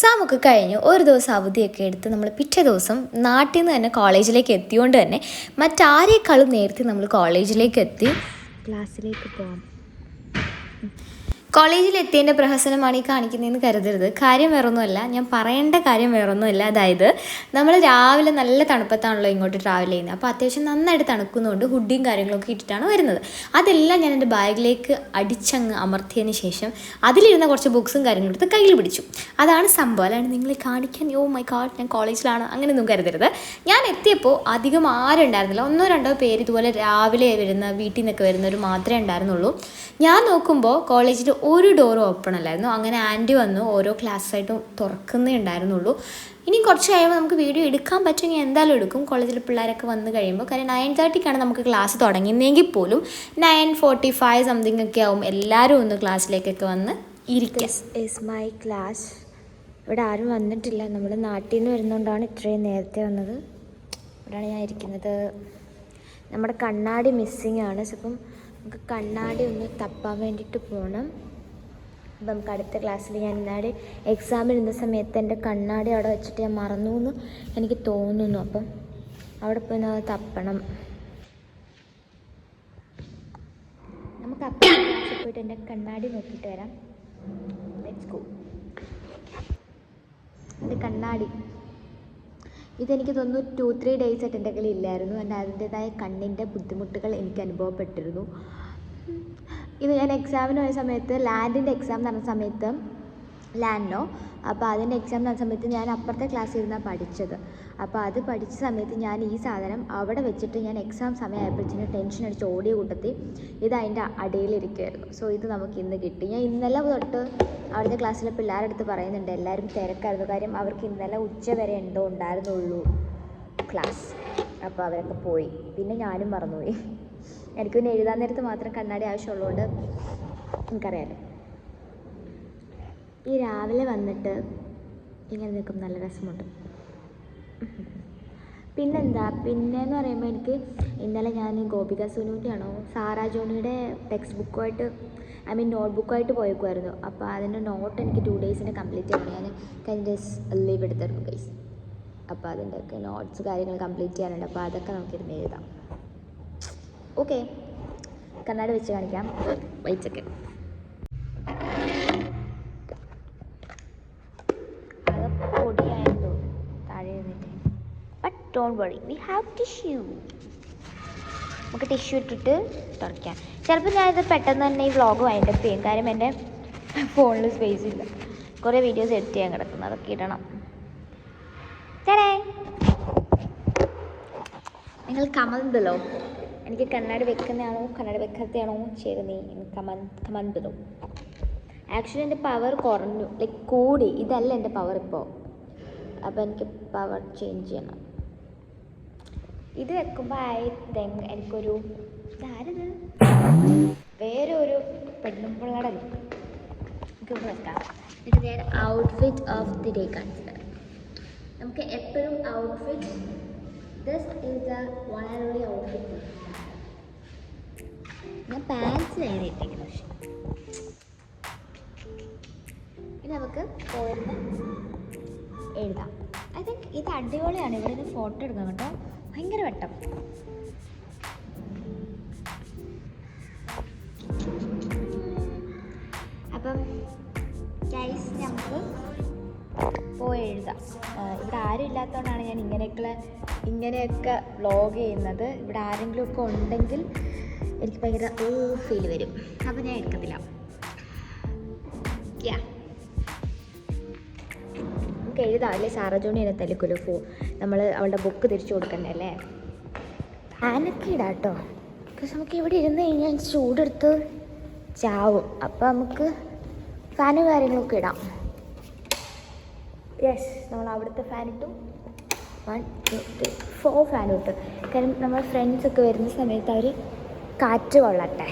എക്സാമൊക്കെ കഴിഞ്ഞ് ഒരു ദിവസം അവധിയൊക്കെ എടുത്ത് നമ്മൾ പിറ്റേ ദിവസം നാട്ടിൽ നിന്ന് തന്നെ കോളേജിലേക്ക് എത്തിയോണ്ട് തന്നെ മറ്റാരേക്കാളും നേരത്തെ നമ്മൾ കോളേജിലേക്ക് എത്തി ക്ലാസ്സിലേക്ക് പോകാം. കോളേജിലെത്തിയതിൻ്റെ പ്രഹസനമാണ് ഈ കാണിക്കുന്നതെന്ന് കരുതരുത്. കാര്യം വേറൊന്നുമല്ല, ഞാൻ പറയേണ്ട കാര്യം വേറൊന്നുമില്ല. അതായത് നമ്മൾ രാവിലെ നല്ല തണുപ്പത്താണല്ലോ ഇങ്ങോട്ട് ട്രാവൽ ചെയ്യുന്നത്. അപ്പോൾ അത്യാവശ്യം നന്നായിട്ട് തണുക്കുന്നതുകൊണ്ട് ഹുഡിയും കാര്യങ്ങളൊക്കെ ഇട്ടിട്ടാണ് വരുന്നത്. അതെല്ലാം ഞാൻ എൻ്റെ ബാഗിലേക്ക് അടിച്ചങ്ങ് അമർത്തിയതിന് ശേഷം അതിലിരുന്ന കുറച്ച് ബുക്സും കാര്യങ്ങളും എടുത്ത് കയ്യിൽ പിടിച്ചു. അതാണ് സംഭവം. അല്ലാണ്ട് നിങ്ങളെ കാണിക്കാൻ യോ മൈ ഗോഡ് ഞാൻ കോളേജിലാണ് അങ്ങനെയൊന്നും കരുതരുത്. ഞാൻ എത്തിയപ്പോൾ അധികം ആരും ഉണ്ടായിരുന്നില്ല. 1-2 പേര് ഇതുപോലെ രാവിലെ വരുന്ന വീട്ടിൽ നിന്നൊക്കെ വരുന്നവർ മാത്രമേ ഉണ്ടായിരുന്നുള്ളൂ. ഞാൻ നോക്കുമ്പോൾ കോളേജിൽ ഒരു ഡോറും ഓപ്പൺ അല്ലായിരുന്നു. അങ്ങനെ ആൻറ്റി വന്നു ഓരോ ക്ലാസ്സായിട്ട് തുറക്കുന്നേ ഉണ്ടായിരുന്നുള്ളൂ. ഇനി കുറച്ച് കഴിയുമ്പോൾ നമുക്ക് വീഡിയോ എടുക്കാൻ പറ്റുമെങ്കിൽ എന്തായാലും എടുക്കും. കോളേജിൽ പിള്ളേരൊക്കെ വന്ന് കഴിയുമ്പോൾ. കാര്യം 9:30 നമുക്ക് ക്ലാസ് തുടങ്ങുന്നതെങ്കിൽ പോലും 9:45 സംതിങ് ഒക്കെ ആവും എല്ലാവരും ഒന്ന് ക്ലാസ്സിലേക്കൊക്കെ വന്ന് ഇരിക്കുക. Is my class. ഇവിടെ ആരും വന്നിട്ടില്ല. നമ്മൾ നാട്ടിൽ നിന്ന് വരുന്നതുകൊണ്ടാണ് ഇത്രയും നേരത്തെ വന്നത്. ഇവിടെയാണ് ഞാൻ ഇരിക്കുന്നത്. നമ്മുടെ കണ്ണാടി മിസ്സിങ് ആണ്. അപ്പം നമുക്ക് കണ്ണാടി ഒന്ന് തപ്പാൻ വേണ്ടിയിട്ട് പോകണം. അപ്പം നമുക്ക് അടുത്ത ക്ലാസ്സിൽ ഞാൻ ഇന്നാട് എക്സാമിന് ഇരുന്ന സമയത്ത് എൻ്റെ കണ്ണാടി അവിടെ വെച്ചിട്ട് ഞാൻ മറന്നു എന്ന് എനിക്ക് തോന്നുന്നു. അപ്പം അവിടെ പോയി തപ്പണം. നമുക്ക് അപ്പം ക്ലാസ്സിൽ പോയിട്ട് എൻ്റെ കണ്ണാടി നോക്കിയിട്ട് വരാം. Let's go. എൻ്റെ കണ്ണാടി ഇതെനിക്ക് തോന്നുന്നു 2-3 ഡേയ്സ് ആയിട്ട് എൻ്റെ കയ്യിൽ ഇല്ലായിരുന്നു. എൻ്റെ അതിൻ്റേതായ കണ്ണിൻ്റെ ബുദ്ധിമുട്ടുകൾ എനിക്ക് അനുഭവപ്പെട്ടിരുന്നു. ഇത് ഞാൻ എക്സാമിന് പോയ സമയത്ത് ലാൻഡിൻ്റെ എക്സാം നടന്ന സമയത്ത് അപ്പോൾ അതിൻ്റെ എക്സാം നടന്ന സമയത്ത് ഞാൻ അപ്പുറത്തെ ക്ലാസ്സിൽ ഇരുന്നാണ് പഠിച്ചത്. അപ്പോൾ അത് പഠിച്ച സമയത്ത് ഞാൻ ഈ സാധനം അവിടെ വെച്ചിട്ട് ഞാൻ എക്സാം സമയമായപ്പോഴത്തേന് ടെൻഷൻ അടിച്ച് ഓടിയ കൂട്ടത്തിൽ ഇത് അതിൻ്റെ അടിയിലിരിക്കുമായിരുന്നു. സോ ഇത് നമുക്ക് ഇന്ന് കിട്ടി. ഞാൻ ഇന്നലെ തൊട്ട് അവിടുത്തെ ക്ലാസ്സിലെ പിള്ളേരുടെ അടുത്ത് പറയുന്നുണ്ട് എല്ലാവരും തിരക്കായിരുന്നു. കാര്യം അവർക്ക് ഇന്നലെ ഉച്ച വരെ എന്തോ ഉണ്ടായിരുന്നുള്ളൂ ക്ലാസ്. അപ്പോൾ അവരൊക്കെ പോയി. പിന്നെ ഞാനും മറന്നുപോയി. എനിക്ക് പിന്നെ എഴുതാൻ നേരത്ത് മാത്രം കണ്ണാടി ആവശ്യമുള്ളതുകൊണ്ട് എനിക്കറിയാലോ. ഈ രാവിലെ വന്നിട്ട് ഇങ്ങനെ നിൽക്കും നല്ല രസമുണ്ട്. പിന്നെന്ന് പറയുമ്പോൾ എനിക്ക് ഇന്നലെ ഞാൻ ഗോപിക സുനുവിൻ്റെ ആണോ സാറാ ജോണിയുടെ ടെക്സ്റ്റ് ബുക്കുമായിട്ട് നോട്ട് ബുക്കുമായിട്ട് പോയേക്കുമായിരുന്നു. അപ്പോൾ അതിൻ്റെ നോട്ട് എനിക്ക് 2 ഡേയ്സിൻ്റെ കംപ്ലീറ്റ് ചെയ്യണം. ഞാൻ കഴിഞ്ഞ ഡേയ്സ് ലീവ് എടുത്തായിരുന്നു ഗൈസ്. അപ്പോൾ അതിൻ്റെയൊക്കെ നോട്ട്സ് കാര്യങ്ങൾ കംപ്ലീറ്റ് ചെയ്യാനുണ്ട്. അപ്പോൾ അതൊക്കെ നമുക്കിരുന്ന് എഴുതാം. ഓക്കെ, കണ്ണാടി വെച്ച് കാണിക്കാം. വൈറ്റൊക്കെ അത് പൊടിയായിരുന്നു താഴെ ഇരുന്നിട്ട്. But don't worry, we have tissue. നമുക്ക് ടിഷ്യൂ ഇട്ടിട്ട് തുറയ്ക്കാം. ചിലപ്പോൾ ഞാനിത് പെട്ടെന്ന് തന്നെ ഈ വ്ളോഗ് വൈൻഡപ്പ് ചെയ്യും. കാര്യം എൻ്റെ ഫോണിൽ സ്പേസ് ഇല്ല. കുറേ വീഡിയോസ് എഡിറ്റ് ചെയ്യാൻ കിടക്കുന്നു. അതൊക്കെ ഇടണം. ചേട്ടേ നിങ്ങൾ കമന്റ് ബിലോ എനിക്ക് കണ്ണാടി വെക്കുന്നതാണോ കണ്ണാടി വെക്കാത്തതാണോ ചേരുന്നേ കമന്റ് ബിലോ. ആക്ച്വലി എൻ്റെ പവർ കുറഞ്ഞു, ലൈക്ക് കൂടി. ഇതല്ല എൻ്റെ പവർ ഇപ്പോൾ. അപ്പോൾ എനിക്ക് പവർ ചേഞ്ച് ചെയ്യണം. ഇത് വെക്കുമ്പോൾ ഐ തിങ്ക് എനിക്കൊരു ഇതാരത് വേറെ ഒരു പെണ്ണുമ്പിള്ളയുടെ ലുക്ക് എനിക്ക് വെക്കാം. എന്നിട്ട് ഞാൻ ഔട്ട്ഫിറ്റ് ഓഫ് ദി ഡേ കാണിച്ചത്. നമുക്ക് എപ്പോഴും outfit this is the one and only outfit. ഞാൻ പാൻസിലാണ് ഇട്ടിരിക്കുന്നത്. പക്ഷേ ഇനി നമുക്ക് പോയിരുന്ന് എഴുതാം. ഐ തിങ്ക് ഇത് അടിപൊളിയാണ്. ഇവിടെ നിന്ന് ഫോട്ടോ എടുക്കാം കേട്ടോ. ഭയങ്കര വെട്ടം. അപ്പം ഗൈസ് നമുക്ക് പോയി എഴുതാം. ഇവിടെ ആരും ഇല്ലാത്തതുകൊണ്ടാണ് ഞാൻ ഇങ്ങനെയൊക്കെ വ്ളോഗ് ചെയ്യുന്നത്. ഇവിടെ ആരെങ്കിലുമൊക്കെ ഉണ്ടെങ്കിൽ എനിക്ക് ഭയങ്കര ഫീൽ വരും. അപ്പോൾ ഞാൻ എടുക്കത്തില്ല. നമുക്ക് എഴുതാം അല്ലേ. സാറാ ജോണി എന്നെ തല്ലിക്കുമല്ലോ. നമ്മൾ അവളുടെ ബുക്ക് തിരിച്ചു കൊടുക്കണ്ടേ അല്ലേ. ഫാനൊക്കെ ഇടാം കേട്ടോ. ബിക്കോസ് നമുക്ക് ഇവിടെ ഇരുന്ന് കഴിഞ്ഞാൽ ചൂടെടുത്ത് ചാവും. അപ്പോൾ നമുക്ക് ഫാനും കാര്യങ്ങളൊക്കെ ഇടാം. യെസ്, നമ്മൾ അവിടുത്തെ ഫാൻ ഇട്ടു. 1 2 3 4 ഫാൻ ഇട്ടു. കാരണം നമ്മുടെ ഫ്രണ്ട്സൊക്കെ വരുന്ന സമയത്ത് അവർ കാറ്റ് കൊള്ളട്ടെ.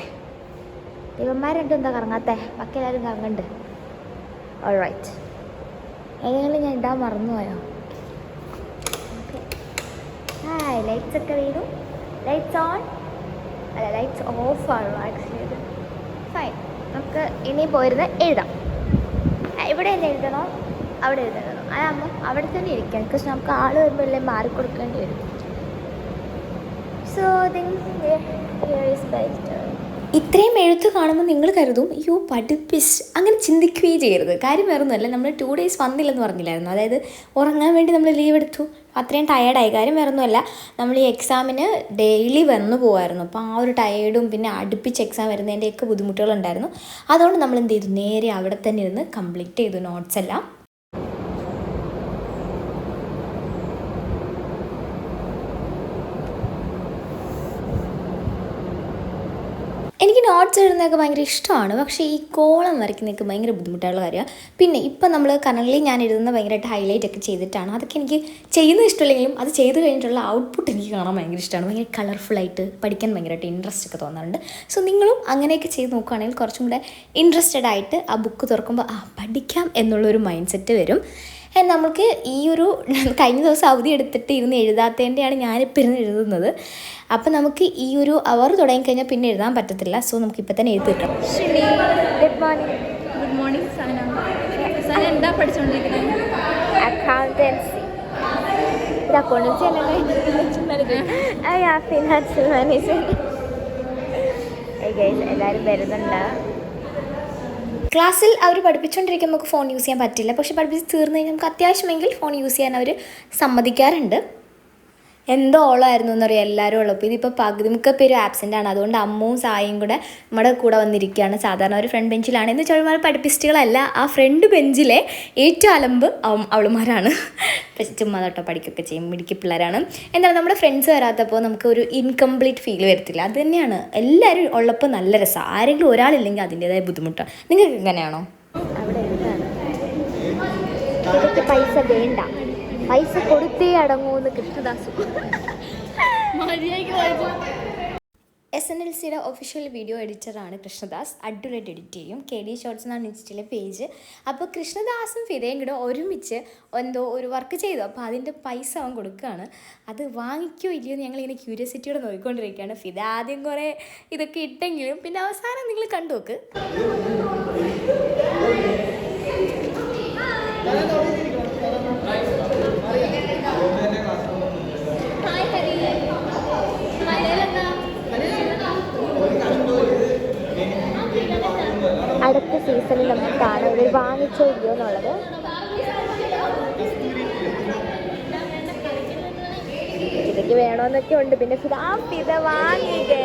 ഇവന്മാർ രണ്ടും എന്താ കറങ്ങാത്തേ? ബാക്കി എല്ലാവരും കറങ്ങണ്ട്. ഓൾറൈറ്റ്, ഏതെങ്കിലും ഞാൻ ഇടാൻ മറന്നുപോയോ? ഹായ്, ലൈറ്റ്സ് ഒക്കെ വീണു. ലൈറ്റ്സ് ഓൺ അല്ല, ലൈറ്റ്സ് ഓഫ് ആണോ ആക്ച്വലി? ഇത് ഫൈൻ. നമുക്ക് ഇനി പോയിരുന്ന് എഴുതാം. ഇവിടെ തന്നെ എഴുതണോ അവിടെ എഴുതണം. അതാകുമ്പോൾ അവിടെ തന്നെ ഇരിക്കാം. ബിക്കോസ് നമുക്ക് ആൾ വരുമ്പോൾ എല്ലാം മാറിക്കൊടുക്കേണ്ടി വരും. സോ ഇത്രയും എഴുത്ത് കാണുമ്പോൾ നിങ്ങൾ കരുതും അയ്യോ പഠിപ്പിച്ച്, അങ്ങനെ ചിന്തിക്കുകയേ ചെയ്യരുത്. കാര്യം വേറൊന്നുമല്ല, നമ്മൾ 2 days വന്നില്ലെന്ന് പറഞ്ഞില്ലായിരുന്നു. അതായത് ഉറങ്ങാൻ വേണ്ടി നമ്മൾ ലീവ് എടുത്തു, അത്രയും ടയേർഡായി. കാര്യം വേറൊന്നുമല്ല, നമ്മൾ ഈ എക്സാമിന് ഡെയിലി വന്നു പോകുമായിരുന്നു. അപ്പോൾ ആ ഒരു ടയേർഡും പിന്നെ അടുപ്പിച്ച് എക്സാം വരുന്നതിൻ്റെയൊക്കെ ബുദ്ധിമുട്ടുകളുണ്ടായിരുന്നു. അതുകൊണ്ട് നമ്മൾ എന്ത് ചെയ്തു, നേരെ അവിടെ തന്നെ ഇരുന്ന് കംപ്ലീറ്റ് ചെയ്തു നോട്ട്സ് എല്ലാം. എനിക്ക് നോട്ട്സ് എഴുതുന്നതൊക്കെ ഭയങ്കര ഇഷ്ടമാണ്. പക്ഷേ ഈ കോളം വരയ്ക്കുന്നതൊക്കെ ഭയങ്കര ബുദ്ധിമുട്ടുള്ള കാര്യമാണ്. പിന്നെ ഇപ്പം നമ്മൾ കറൻറ്റ്ലി ഞാൻ എഴുതുന്ന ഭയങ്കരമായിട്ട് ഹൈലൈറ്റ് ഒക്കെ ചെയ്തിട്ടാണ്. അതൊക്കെ എനിക്ക് ചെയ്യുന്നത് ഇഷ്ടമില്ലെങ്കിലും അത് ചെയ്ത് കഴിഞ്ഞിട്ടുള്ള ഔട്ട്പുട്ട് എനിക്ക് കാണാൻ ഭയങ്കര ഇഷ്ടമാണ്. ഭയങ്കര കളർഫുള്ളായിട്ട് പഠിക്കാൻ ഭയങ്കരമായിട്ട് ഇൻട്രസ്റ്റ് ഒക്കെ തോന്നാറുണ്ട്. സോ നിങ്ങളും അങ്ങനെയൊക്കെ ചെയ്ത് നോക്കുകയാണെങ്കിൽ കുറച്ചും കൂടെ ഇൻട്രസ്റ്റഡ് ആയിട്ട് ആ ബുക്ക് തുറക്കുമ്പോൾ പഠിക്കാം എന്നുള്ളൊരു മൈൻഡ് സെറ്റ് വരും. നമുക്ക് ഈ ഒരു കഴിഞ്ഞ ദിവസം അവധി എടുത്തിട്ട് ഇരുന്ന് എഴുതാത്തതിൻ്റെയാണ് ഞാനിപ്പോൾ ഇരുന്ന് എഴുതുന്നത്. അപ്പം നമുക്ക് ഈ ഒരു അവർ തുടങ്ങിക്കഴിഞ്ഞാൽ പിന്നെ എഴുതാൻ പറ്റത്തില്ല. സോ നമുക്കിപ്പോൾ തന്നെ എഴുതി കിട്ടണം. Good morning. ഗുഡ് മോർണിംഗ് സന. സന എന്താ പഠിച്ചുകൊണ്ടിരിക്കുന്നത്? അക്കൗണ്ടൻസി. ഇത് അക്കൗണ്ടൻസി അല്ലല്ലേ? Financial management. എല്ലാവരും വരുന്നുണ്ട്. ക്ലാസ്സിൽ അവർ പഠിപ്പിച്ചുകൊണ്ടിരിക്കുമ്പോൾ നമുക്ക് ഫോൺ യൂസ് ചെയ്യാൻ പറ്റില്ല. പക്ഷേ പഠിപ്പിച്ച് തീർന്നു കഴിഞ്ഞാൽ നമുക്ക് അത്യാവശ്യമെങ്കിൽ ഫോൺ യൂസ് ചെയ്യാൻ അവർ സമ്മതിക്കാറുണ്ട്. എന്തോ ഓളമായിരുന്നു എന്നറിയാം എല്ലാവരും ഉള്ളപ്പോൾ. ഇതിപ്പോൾ പകുതി മുക്ക പേര് ആബ്സെൻ്റ് ആണ്. അതുകൊണ്ട് അമ്മവും സായും കൂടെ നമ്മുടെ കൂടെ വന്നിരിക്കുകയാണ്. സാധാരണ ഒരു ഫ്രണ്ട് ബെഞ്ചിലാണ്. എന്ന് വെച്ചാൽ പഠിപ്പിസ്റ്റുകളല്ല, ആ ഫ്രണ്ട് ബെഞ്ചിലെ ഏറ്റവും അലമ്പ് അവളുമാരാണ്. പക്ഷേ ചുമ്മാ തൊട്ടോ പഠിക്കുകയൊക്കെ ചെയ്യും, മിടുക്കി പിള്ളേരാണ്. എന്താണ് നമ്മുടെ ഫ്രണ്ട്സ് വരാത്തപ്പോൾ നമുക്ക് ഒരു ഇൻകംപ്ലീറ്റ് ഫീൽ വരത്തില്ല. അത് തന്നെയാണ്, എല്ലാവരും ഉള്ളപ്പോൾ നല്ല രസമാണ്. ആരെങ്കിലും ഒരാളില്ലെങ്കിൽ അതിൻ്റേതായ ബുദ്ധിമുട്ടാണ്. നിങ്ങൾക്ക് എങ്ങനെയാണോ? അവിടെ എന്താണ് ഇതൊക്കെ പൈസ വേണ്ട, പൈസ കൊടുത്തേ അടങ്ങുമെന്ന് കൃഷ്ണദാസ്. SNLCയുടെ ഒഫീഷ്യൽ വീഡിയോ എഡിറ്ററാണ് കൃഷ്ണദാസ്. അടിപൊളിയായിട്ട് എഡിറ്റ് ചെയ്യും. KD ഷോർട്സ് എന്നാണ് ഇൻസ്റ്റയിലെ പേജ്. അപ്പോൾ കൃഷ്ണദാസും ഫിദയും കൂടെ ഒരുമിച്ച് എന്തോ ഒരു വർക്ക് ചെയ്തു. അപ്പോൾ അതിൻ്റെ പൈസ അവൻ കൊടുക്കുകയാണ്. അത് വാങ്ങിക്കോ ഇല്ലയോ എന്ന് ഞങ്ങളിങ്ങനെ ക്യൂരിയോസിറ്റിയോടെ നോക്കിക്കൊണ്ടിരിക്കുകയാണ്. ഫിദ ആദ്യം കുറേ ഇതൊക്കെ ഇട്ടെങ്കിലും പിന്നെ അവസാനം നിങ്ങൾ കണ്ടു നോക്ക്. അടുത്ത സീസണിൽ നമുക്ക് കാണാം ഇവർ വാങ്ങിച്ചോ ഇല്ലയോ എന്നുള്ളത്. ഇതൊക്കെ വേണമെന്നൊക്കെ ഉണ്ട്. പിന്നെ ഫിദ വാങ്ങിക്കേ.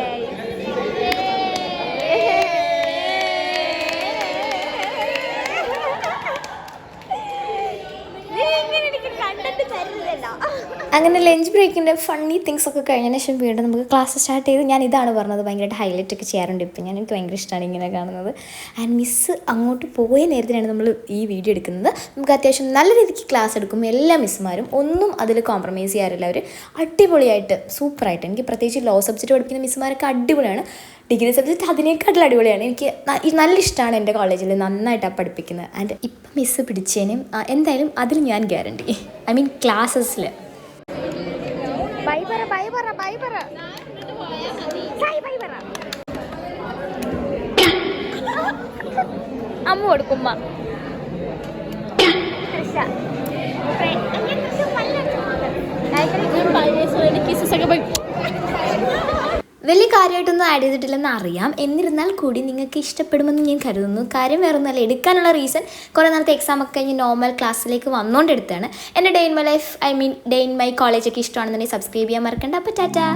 അങ്ങനെ ലഞ്ച് ബ്രേക്കിൻ്റെ ഫണ്ണി തിങ്സ് ഒക്കെ കഴിഞ്ഞതിന് ശേഷം വീണ്ടും നമുക്ക് ക്ലാസ് സ്റ്റാർട്ട് ചെയ്ത് ഞാൻ ഇതാണ് പറഞ്ഞത്, ഭയങ്കരമായിട്ട് ഹൈലൈറ്റ് ഒക്കെ ചെയ്യാറുണ്ട് ഇപ്പം ഞാൻ. എനിക്ക് ഭയങ്കര ഇഷ്ടമാണ് ഇങ്ങനെ കാണുന്നത്. ആൻഡ് മിസ്സ് അങ്ങോട്ട് പോയ നേരത്തിനാണ് നമ്മൾ ഈ വീഡിയോ എടുക്കുന്നത്. നമുക്ക് അത്യാവശ്യം നല്ല രീതിക്ക് ക്ലാസ് എടുക്കും. എല്ലാ മിസ്സുമാരും ഒന്നും അതിൽ കോംപ്രമൈസ് ചെയ്യാറില്ല. അവർ അടിപൊളിയായിട്ട് സൂപ്പറായിട്ട്. എനിക്ക് പ്രത്യേകിച്ച് ലോ സബ്ജക്റ്റ് പഠിക്കുന്ന മിസ്സുമാരൊക്കെ അടിപൊളിയാണ്. ഡിഗ്രി സബ്ജക്റ്റ് അതിനേക്കാട്ടിൽ അടിപൊളിയാണ്. എനിക്ക് നല്ല ഇഷ്ടമാണ് എൻ്റെ കോളേജിൽ നന്നായിട്ടാണ് പഠിപ്പിക്കുന്നത്. ആൻഡ് ഇപ്പം മിസ്സ് പിടിച്ചേനും എന്തായാലും അതിൽ ഞാൻ ഗ്യാരണ്ടി. I mean ക്ലാസ്സസിൽ. അമ്മ കൊടുക്കുമ്മ. വലിയ കാര്യമായിട്ടൊന്നും ആഡ് ചെയ്തിട്ടില്ലെന്ന് അറിയാം. എന്നിരുന്നാൽ കൂടി നിങ്ങൾക്ക് ഇഷ്ടപ്പെടുമെന്ന് ഞാൻ കരുതുന്നു. കാര്യം വേറൊന്നുമല്ല, എടുക്കാനുള്ള റീസൺ കുറേ നാളത്തെ എക്സാം ഒക്കെ കഴിഞ്ഞ് നോർമൽ ക്ലാസ്സിലേക്ക് വന്നുകൊണ്ടെടുത്താണ്. എൻ്റെ day in my life, I mean day in my കോളേജൊക്കെ ഇഷ്ടമാണെന്നുണ്ടെങ്കിൽ സബ്സ്ക്രൈബ് ചെയ്യാൻ മറക്കണ്ട. അപ്പോൾ ടാറ്റാ.